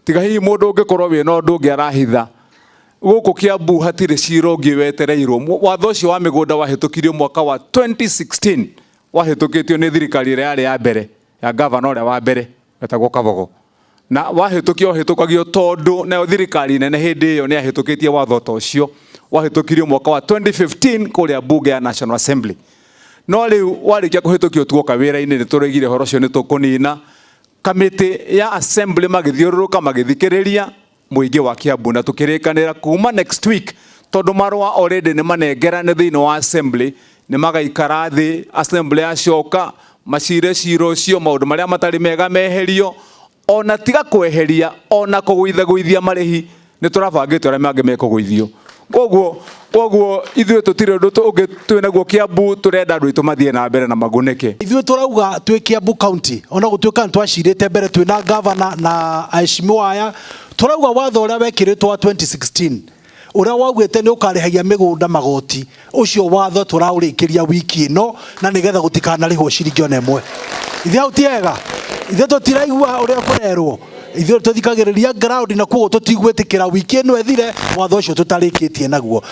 tiga hihi mundu ungikorwo wi no ndungi arahitha guku Kiambu hatire ciro ngi wetereirwo watho ucio wa migunda wahitukirio mwaka wa 2016 wahitukitio ni thirikari ire yari ya mbere ya governor ore wa mbere etagwo Kabogo na wahitukio hitukagio tondu na thirikari nene hindi iyo ni ahitukitie watho ta ucio wahitukirio mwaka wa 2015 kuria bunge ya National Assembly no riu warikia kuhitukio tuoka wira-ini ni turegire horo cio ni tukunina kamiti ya assembly magithiururuka magithikiriria muingi wa Kiambu na tukirikanira kuma next week tondu marwa already ni manengerane thiini wa assembly ni magaikara thi assembly acoka macire ciro cio maundu maria matari mega meherio ona tiga kweheria ona kugwithia marihi ni turabangite uria mangi mekugwithio koguo ithuĩ tutire undu ungi twinaguo Kiambu turenda andu itu mathie na mbere na magunike ithuĩ turauga twi Kiambu county ona gutuika ntwacirite mbere twina governor na aheshimiwa aya turauga watho uria wekiritwo wa 2016 uria waugite ni ukarihagia migunda magoti ucio watho turaurikiria wiki ino na nigetha gutikanarihwo ciringi ona imwe ithe autiega ithe tutiraigua uria kurerwo ithuĩ tuthikagiriria ground na kuo tutigwetikira wiki ino ethire watho ucio tutarikitie naguo